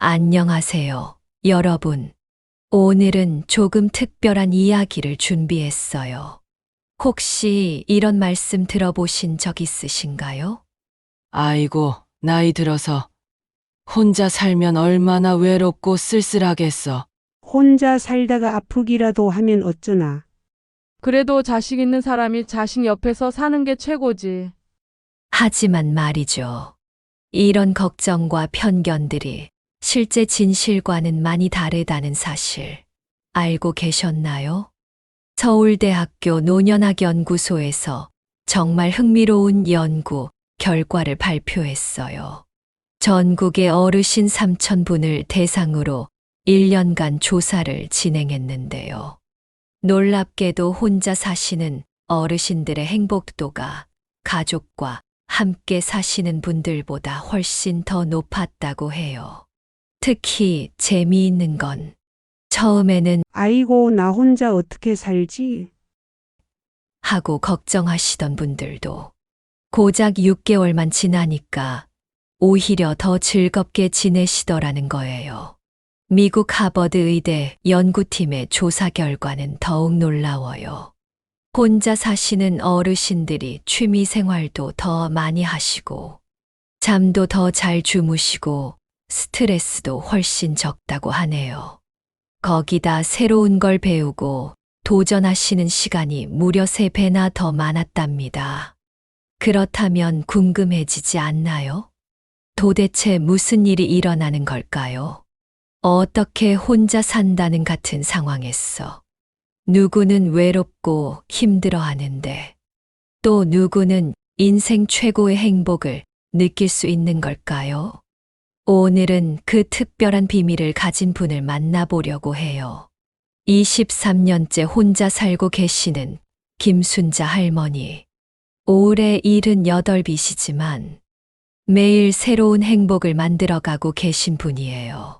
안녕하세요, 여러분. 오늘은 조금 특별한 이야기를 준비했어요. 혹시 이런 말씀 들어보신 적 있으신가요? 아이고, 나이 들어서 혼자 살면 얼마나 외롭고 쓸쓸하겠어. 혼자 살다가 아프기라도 하면 어쩌나. 그래도 자식 있는 사람이 자식 옆에서 사는 게 최고지. 하지만 말이죠. 이런 걱정과 편견들이 실제 진실과는 많이 다르다는 사실 알고 계셨나요? 서울대학교 노년학연구소에서 정말 흥미로운 연구 결과를 발표했어요. 전국의 어르신 3,000분을 대상으로 1년간 조사를 진행했는데요. 놀랍게도 혼자 사시는 어르신들의 행복도가 가족과 함께 사시는 분들보다 훨씬 더 높았다고 해요. 특히 재미있는 건 처음에는 아이고, 나 혼자 어떻게 살지? 하고 걱정하시던 분들도 고작 6개월만 지나니까 오히려 더 즐겁게 지내시더라는 거예요. 미국 하버드 의대 연구팀의 조사 결과는 더욱 놀라워요. 혼자 사시는 어르신들이 취미 생활도 더 많이 하시고, 잠도 더 잘 주무시고, 스트레스도 훨씬 적다고 하네요. 거기다 새로운 걸 배우고 도전하시는 시간이 무려 3배나 더 많았답니다. 그렇다면 궁금해지지 않나요? 도대체 무슨 일이 일어나는 걸까요? 어떻게 혼자 산다는 같은 상황에서 누구는 외롭고 힘들어 하는데 또 누구는 인생 최고의 행복을 느낄 수 있는 걸까요? 오늘은 그 특별한 비밀을 가진 분을 만나보려고 해요. 23년째 혼자 살고 계시는 김순자 할머니. 올해 78이시지만 매일 새로운 행복을 만들어가고 계신 분이에요.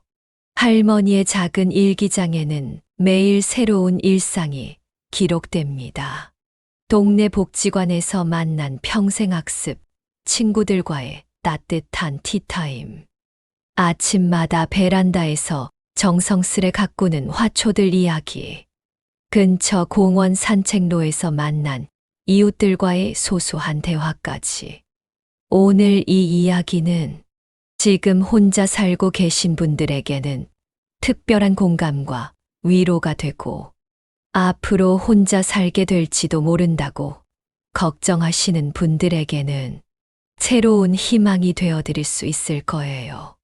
할머니의 작은 일기장에는 매일 새로운 일상이 기록됩니다. 동네 복지관에서 만난 평생학습, 친구들과의 따뜻한 티타임. 아침마다 베란다에서 정성스레 가꾸는 화초들 이야기. 근처 공원 산책로에서 만난 이웃들과의 소소한 대화까지. 오늘 이 이야기는 지금 혼자 살고 계신 분들에게는 특별한 공감과 위로가 되고 앞으로 혼자 살게 될지도 모른다고 걱정하시는 분들에게는 새로운 희망이 되어드릴 수 있을 거예요.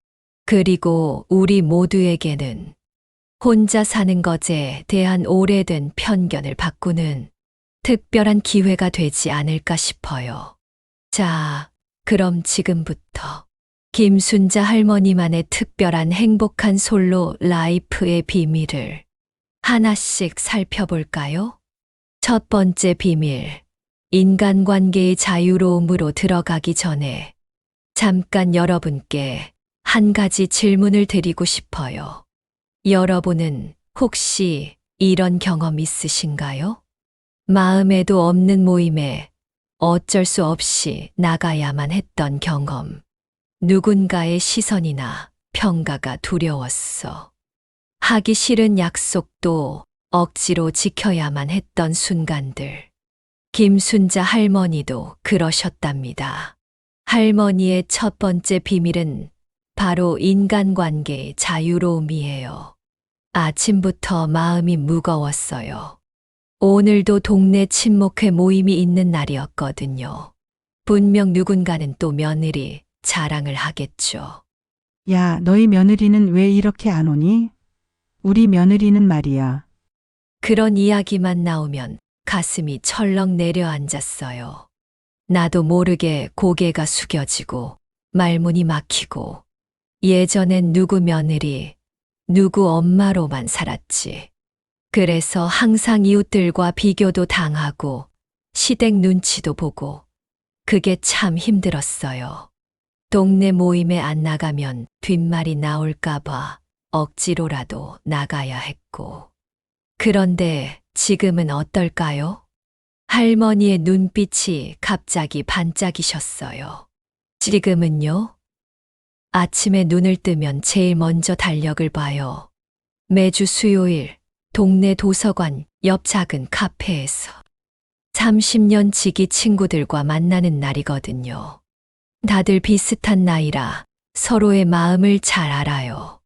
그리고 우리 모두에게는 혼자 사는 것에 대한 오래된 편견을 바꾸는 특별한 기회가 되지 않을까 싶어요. 자, 그럼 지금부터 김순자 할머니만의 특별한 행복한 솔로 라이프의 비밀을 하나씩 살펴볼까요? 첫 번째 비밀, 인간관계의 자유로움으로 들어가기 전에 잠깐 여러분께 한 가지 질문을 드리고 싶어요. 여러분은 혹시 이런 경험 있으신가요? 마음에도 없는 모임에 어쩔 수 없이 나가야만 했던 경험. 누군가의 시선이나 평가가 두려웠어. 하기 싫은 약속도 억지로 지켜야만 했던 순간들. 김순자 할머니도 그러셨답니다. 할머니의 첫 번째 비밀은 바로 인간관계의 자유로움이에요. 아침부터 마음이 무거웠어요. 오늘도 동네 친목회 모임이 있는 날이었거든요. 분명 누군가는 또 며느리 자랑을 하겠죠. 야, 너희 며느리는 왜 이렇게 안 오니? 우리 며느리는 말이야. 그런 이야기만 나오면 가슴이 철렁 내려앉았어요. 나도 모르게 고개가 숙여지고 말문이 막히고 예전엔 누구 며느리, 누구 엄마로만 살았지. 그래서 항상 이웃들과 비교도 당하고 시댁 눈치도 보고 그게 참 힘들었어요. 동네 모임에 안 나가면 뒷말이 나올까봐 억지로라도 나가야 했고. 그런데 지금은 어떨까요? 할머니의 눈빛이 갑자기 반짝이셨어요. 지금은요? 아침에 눈을 뜨면 제일 먼저 달력을 봐요. 매주 수요일 동네 도서관 옆 작은 카페에서 30년 지기 친구들과 만나는 날이거든요. 다들 비슷한 나이라 서로의 마음을 잘 알아요.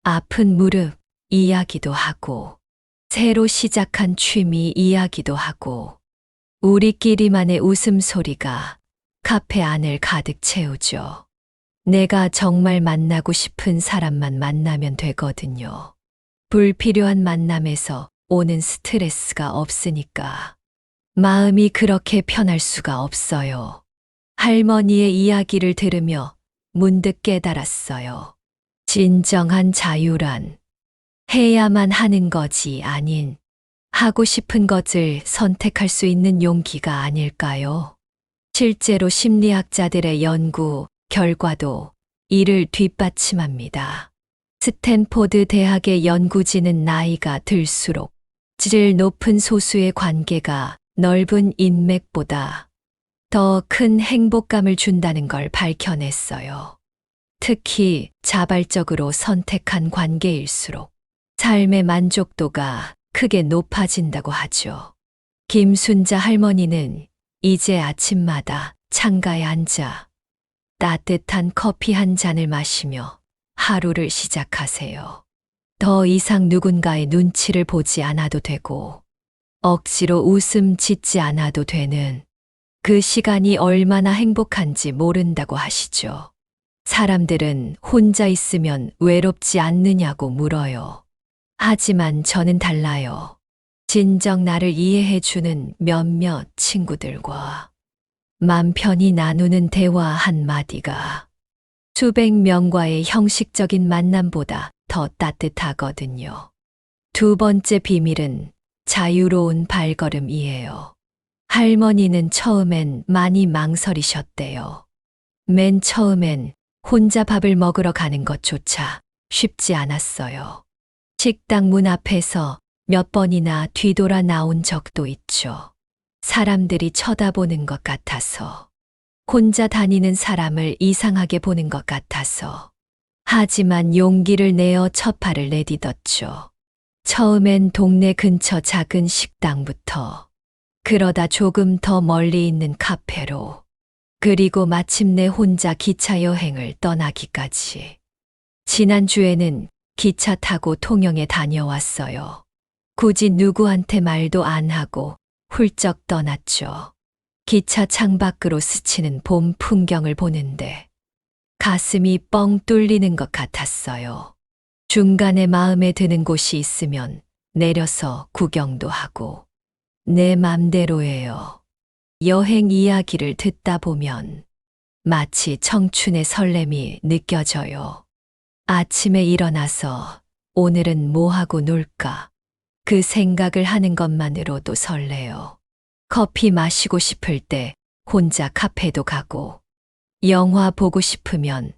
아픈 무릎 이야기도 하고, 새로 시작한 취미 이야기도 하고, 우리끼리만의 웃음소리가 카페 안을 가득 채우죠. 내가 정말 만나고 싶은 사람만 만나면 되거든요. 불필요한 만남에서 오는 스트레스가 없으니까. 마음이 그렇게 편할 수가 없어요. 할머니의 이야기를 들으며 문득 깨달았어요. 진정한 자유란 해야만 하는 것이 아닌 하고 싶은 것을 선택할 수 있는 용기가 아닐까요? 실제로 심리학자들의 연구 결과도 이를 뒷받침합니다. 스탠포드 대학의 연구진은 나이가 들수록 질 높은 소수의 관계가 넓은 인맥보다 더 큰 행복감을 준다는 걸 밝혀냈어요. 특히 자발적으로 선택한 관계일수록 삶의 만족도가 크게 높아진다고 하죠. 김순자 할머니는 이제 아침마다 창가에 앉아 따뜻한 커피 한 잔을 마시며 하루를 시작하세요. 더 이상 누군가의 눈치를 보지 않아도 되고 억지로 웃음 짓지 않아도 되는 그 시간이 얼마나 행복한지 모른다고 하시죠. 사람들은 혼자 있으면 외롭지 않느냐고 물어요. 하지만 저는 달라요. 진정 나를 이해해주는 몇몇 친구들과 맘 편히 나누는 대화 한마디가 수백 명과의 형식적인 만남보다 더 따뜻하거든요. 두 번째 비밀은 자유로운 발걸음이에요. 할머니는 처음엔 많이 망설이셨대요. 맨 처음엔 혼자 밥을 먹으러 가는 것조차 쉽지 않았어요. 식당 문 앞에서 몇 번이나 뒤돌아 나온 적도 있죠. 사람들이 쳐다보는 것 같아서, 혼자 다니는 사람을 이상하게 보는 것 같아서. 하지만 용기를 내어 첫 발을 내딛었죠. 처음엔 동네 근처 작은 식당부터, 그러다 조금 더 멀리 있는 카페로, 그리고 마침내 혼자 기차 여행을 떠나기까지. 지난주에는 기차 타고 통영에 다녀왔어요. 굳이 누구한테 말도 안 하고 훌쩍 떠났죠. 기차 창밖으로 스치는 봄 풍경을 보는데 가슴이 뻥 뚫리는 것 같았어요. 중간에 마음에 드는 곳이 있으면 내려서 구경도 하고 내 맘대로예요. 여행 이야기를 듣다 보면 마치 청춘의 설렘이 느껴져요. 아침에 일어나서 오늘은 뭐 하고 놀까? 그 생각을 하는 것만으로도 설레요. 커피 마시고 싶을 때 혼자 카페도 가고, 영화 보고 싶으면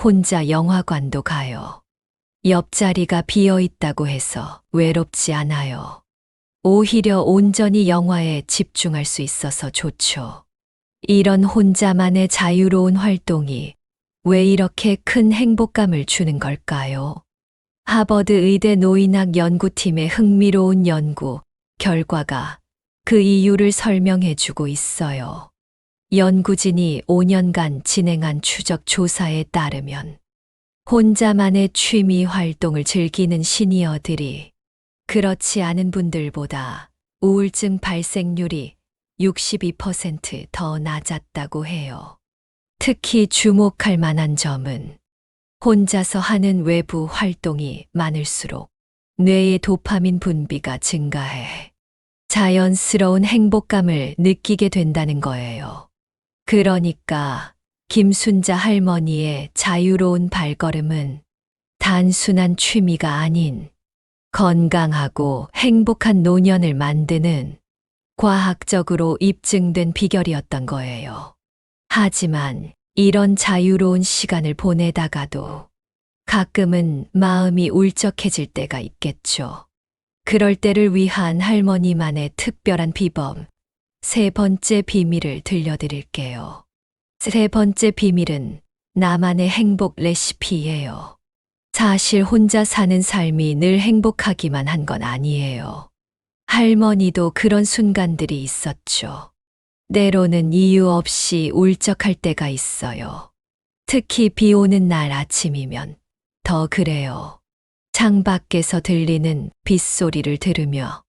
혼자 영화관도 가요. 옆자리가 비어 있다고 해서 외롭지 않아요. 오히려 온전히 영화에 집중할 수 있어서 좋죠. 이런 혼자만의 자유로운 활동이 왜 이렇게 큰 행복감을 주는 걸까요? 하버드 의대 노인학 연구팀의 흥미로운 연구 결과가 그 이유를 설명해 주고 있어요. 연구진이 5년간 진행한 추적 조사에 따르면 혼자만의 취미 활동을 즐기는 시니어들이 그렇지 않은 분들보다 우울증 발생률이 62% 더 낮았다고 해요. 특히 주목할 만한 점은 혼자서 하는 외부 활동이 많을수록 뇌의 도파민 분비가 증가해 자연스러운 행복감을 느끼게 된다는 거예요. 그러니까 김순자 할머니의 자유로운 발걸음은 단순한 취미가 아닌 건강하고 행복한 노년을 만드는 과학적으로 입증된 비결이었던 거예요. 하지만 이런 자유로운 시간을 보내다가도 가끔은 마음이 울적해질 때가 있겠죠. 그럴 때를 위한 할머니만의 특별한 비법, 세 번째 비밀을 들려드릴게요. 세 번째 비밀은 나만의 행복 레시피예요. 사실 혼자 사는 삶이 늘 행복하기만 한 건 아니에요. 할머니도 그런 순간들이 있었죠. 때로는 이유 없이 울적할 때가 있어요. 특히 비 오는 날 아침이면 더 그래요. 창밖에서 들리는 빗소리를 들으며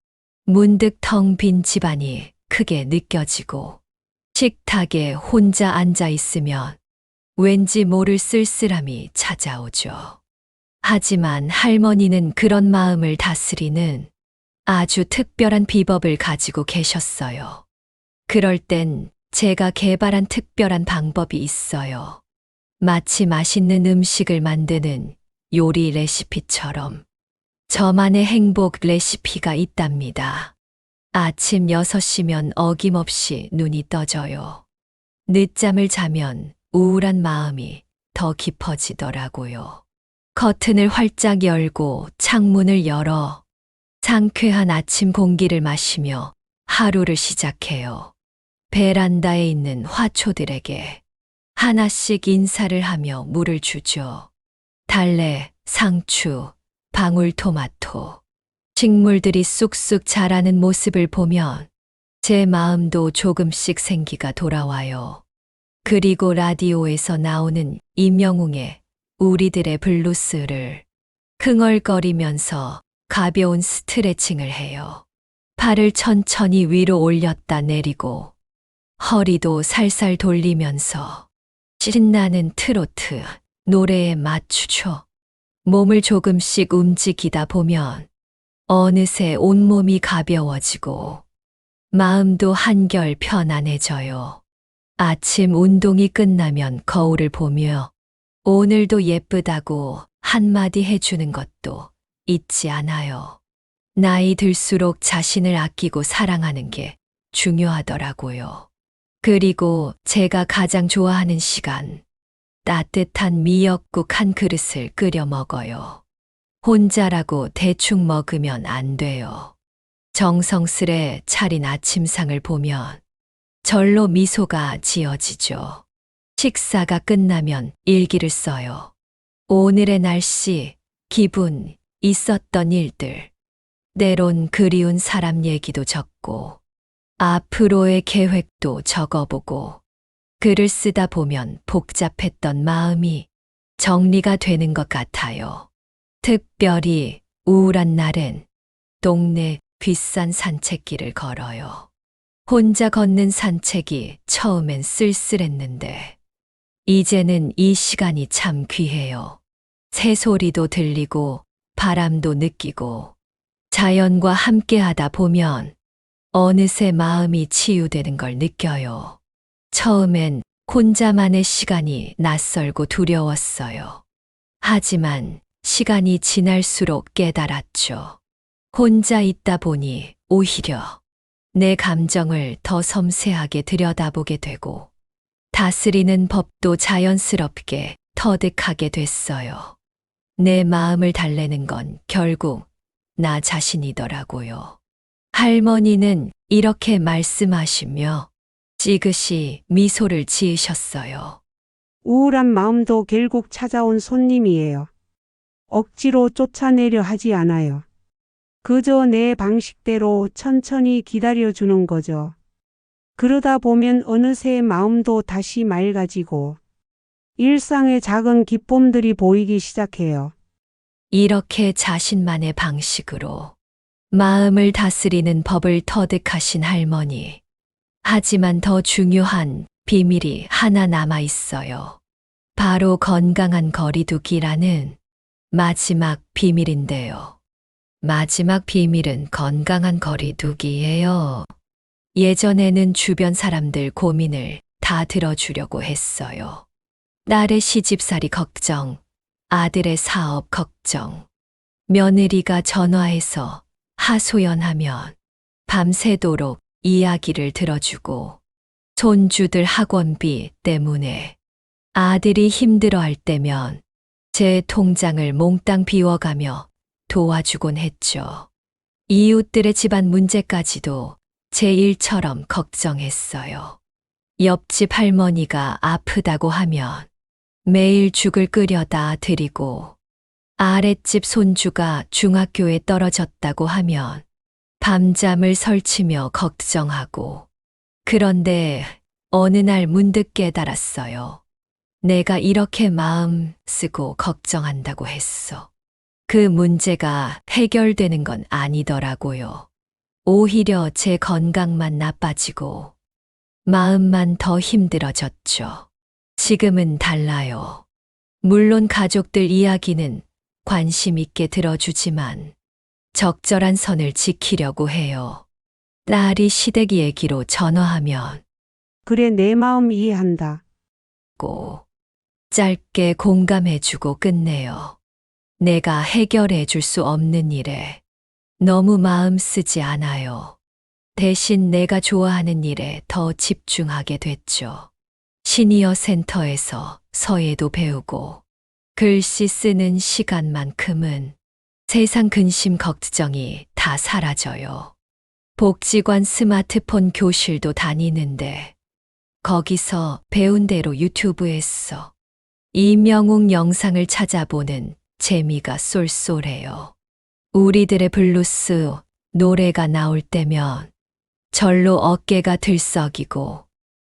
문득 텅 빈 집안이 크게 느껴지고 식탁에 혼자 앉아 있으면 왠지 모를 쓸쓸함이 찾아오죠. 하지만 할머니는 그런 마음을 다스리는 아주 특별한 비법을 가지고 계셨어요. 그럴 땐 제가 개발한 특별한 방법이 있어요. 마치 맛있는 음식을 만드는 요리 레시피처럼 저만의 행복 레시피가 있답니다. 아침 6시면 어김없이 눈이 떠져요. 늦잠을 자면 우울한 마음이 더 깊어지더라고요. 커튼을 활짝 열고 창문을 열어 상쾌한 아침 공기를 마시며 하루를 시작해요. 베란다에 있는 화초들에게 하나씩 인사를 하며 물을 주죠. 달래, 상추, 방울토마토, 식물들이 쑥쑥 자라는 모습을 보면 제 마음도 조금씩 생기가 돌아와요. 그리고 라디오에서 나오는 임영웅의 우리들의 블루스를 흥얼거리면서 가벼운 스트레칭을 해요. 팔을 천천히 위로 올렸다 내리고 허리도 살살 돌리면서 신나는 트로트 노래에 맞추죠. 몸을 조금씩 움직이다 보면 어느새 온몸이 가벼워지고 마음도 한결 편안해져요. 아침 운동이 끝나면 거울을 보며 오늘도 예쁘다고 한마디 해주는 것도 잊지 않아요. 나이 들수록 자신을 아끼고 사랑하는 게 중요하더라고요. 그리고 제가 가장 좋아하는 시간, 따뜻한 미역국 한 그릇을 끓여 먹어요. 혼자라고 대충 먹으면 안 돼요. 정성스레 차린 아침상을 보면 절로 미소가 지어지죠. 식사가 끝나면 일기를 써요. 오늘의 날씨, 기분, 있었던 일들, 때론 그리운 사람 얘기도 적고 앞으로의 계획도 적어보고 글을 쓰다 보면 복잡했던 마음이 정리가 되는 것 같아요. 특별히 우울한 날엔 동네 뒷산 산책길을 걸어요. 혼자 걷는 산책이 처음엔 쓸쓸했는데 이제는 이 시간이 참 귀해요. 새소리도 들리고 바람도 느끼고 자연과 함께 하다 보면 어느새 마음이 치유되는 걸 느껴요. 처음엔 혼자만의 시간이 낯설고 두려웠어요. 하지만 시간이 지날수록 깨달았죠. 혼자 있다 보니 오히려 내 감정을 더 섬세하게 들여다보게 되고 다스리는 법도 자연스럽게 터득하게 됐어요. 내 마음을 달래는 건 결국 나 자신이더라고요. 할머니는 이렇게 말씀하시며 찌그시 미소를 지으셨어요. 우울한 마음도 결국 찾아온 손님이에요. 억지로 쫓아내려 하지 않아요. 그저 내 방식대로 천천히 기다려주는 거죠. 그러다 보면 어느새 마음도 다시 맑아지고 일상의 작은 기쁨들이 보이기 시작해요. 이렇게 자신만의 방식으로 마음을 다스리는 법을 터득하신 할머니. 하지만 더 중요한 비밀이 하나 남아 있어요. 바로 건강한 거리두기라는 마지막 비밀인데요. 마지막 비밀은 건강한 거리두기예요. 예전에는 주변 사람들 고민을 다 들어주려고 했어요. 딸의 시집살이 걱정, 아들의 사업 걱정, 며느리가 전화해서 하소연하면 밤새도록 이야기를 들어주고 손주들 학원비 때문에 아들이 힘들어할 때면 제 통장을 몽땅 비워가며 도와주곤 했죠. 이웃들의 집안 문제까지도 제 일처럼 걱정했어요. 옆집 할머니가 아프다고 하면 매일 죽을 끓여다 드리고 아랫집 손주가 중학교에 떨어졌다고 하면 밤잠을 설치며 걱정하고 그런데 어느 날 문득 깨달았어요. 내가 이렇게 마음 쓰고 걱정한다고 했어. 그 문제가 해결되는 건 아니더라고요. 오히려 제 건강만 나빠지고 마음만 더 힘들어졌죠. 지금은 달라요. 물론 가족들 이야기는 관심 있게 들어주지만 적절한 선을 지키려고 해요. 딸이 시댁 얘기로 전화하면 그래, 내 마음 이해한다. 고 짧게 공감해주고 끝내요. 내가 해결해 줄 수 없는 일에 너무 마음 쓰지 않아요. 대신 내가 좋아하는 일에 더 집중하게 됐죠. 시니어 센터에서 서예도 배우고 글씨 쓰는 시간만큼은 세상 근심 걱정이 다 사라져요. 복지관 스마트폰 교실도 다니는데 거기서 배운 대로 유튜브에서 이명웅 영상을 찾아보는 재미가 쏠쏠해요. 우리들의 블루스 노래가 나올 때면 절로 어깨가 들썩이고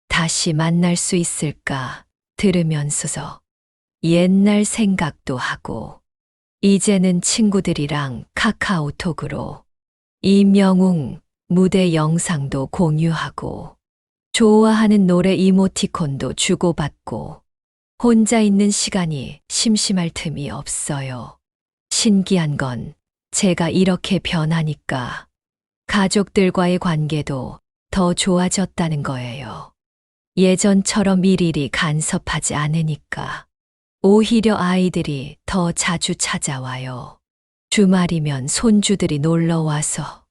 다시 만날 수 있을까 들으면서 옛날 생각도 하고 이제는 친구들이랑 카카오톡으로 이명웅 무대 영상도 공유하고 좋아하는 노래 이모티콘도 주고받고 혼자 있는 시간이 심심할 틈이 없어요. 신기한 건 제가 이렇게 변하니까 가족들과의 관계도 더 좋아졌다는 거예요. 예전처럼 일일이 간섭하지 않으니까 오히려 아이들이 더 자주 찾아와요. 주말이면 손주들이 놀러 와서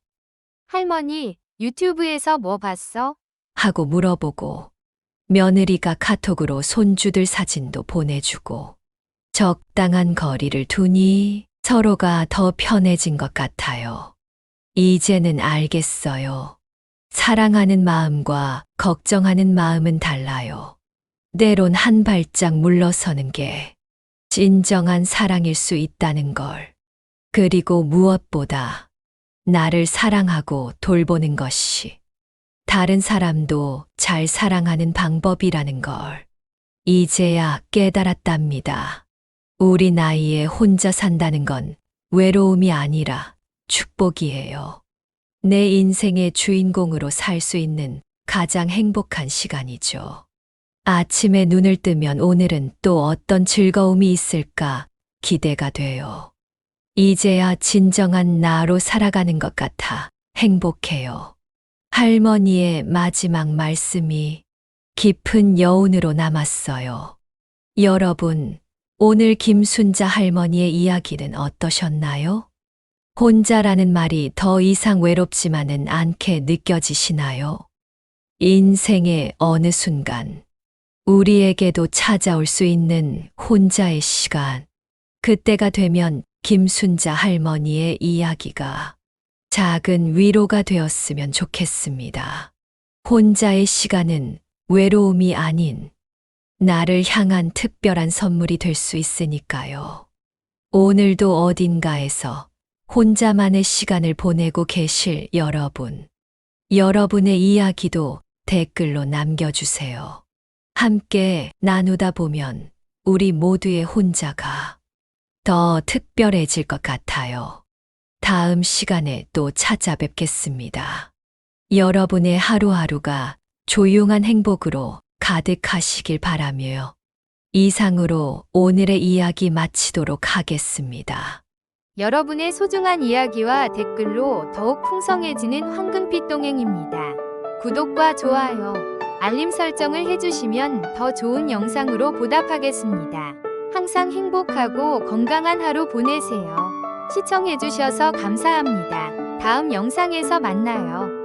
할머니, 유튜브에서 뭐 봤어? 하고 물어보고 며느리가 카톡으로 손주들 사진도 보내주고 적당한 거리를 두니 서로가 더 편해진 것 같아요. 이제는 알겠어요. 사랑하는 마음과 걱정하는 마음은 달라요. 때론 한 발짝 물러서는 게 진정한 사랑일 수 있다는 걸. 그리고 무엇보다 나를 사랑하고 돌보는 것이 다른 사람도 잘 사랑하는 방법이라는 걸 이제야 깨달았답니다. 우리 나이에 혼자 산다는 건 외로움이 아니라 축복이에요. 내 인생의 주인공으로 살 수 있는 가장 행복한 시간이죠. 아침에 눈을 뜨면 오늘은 또 어떤 즐거움이 있을까 기대가 돼요. 이제야 진정한 나로 살아가는 것 같아 행복해요. 할머니의 마지막 말씀이 깊은 여운으로 남았어요. 여러분, 오늘 김순자 할머니의 이야기는 어떠셨나요? 혼자라는 말이 더 이상 외롭지만은 않게 느껴지시나요? 인생의 어느 순간, 우리에게도 찾아올 수 있는 혼자의 시간. 그때가 되면 김순자 할머니의 이야기가 작은 위로가 되었으면 좋겠습니다. 혼자의 시간은 외로움이 아닌 나를 향한 특별한 선물이 될 수 있으니까요. 오늘도 어딘가에서 혼자만의 시간을 보내고 계실 여러분. 여러분의 이야기도 댓글로 남겨주세요. 함께 나누다 보면 우리 모두의 혼자가 더 특별해질 것 같아요. 다음 시간에 또 찾아뵙겠습니다. 여러분의 하루하루가 조용한 행복으로 가득하시길 바라며 이상으로 오늘의 이야기 마치도록 하겠습니다. 여러분의 소중한 이야기와 댓글로 더욱 풍성해지는 황금빛 동행입니다. 구독과 좋아요, 알림 설정을 해주시면 더 좋은 영상으로 보답하겠습니다. 항상 행복하고 건강한 하루 보내세요. 시청해주셔서 감사합니다. 다음 영상에서 만나요.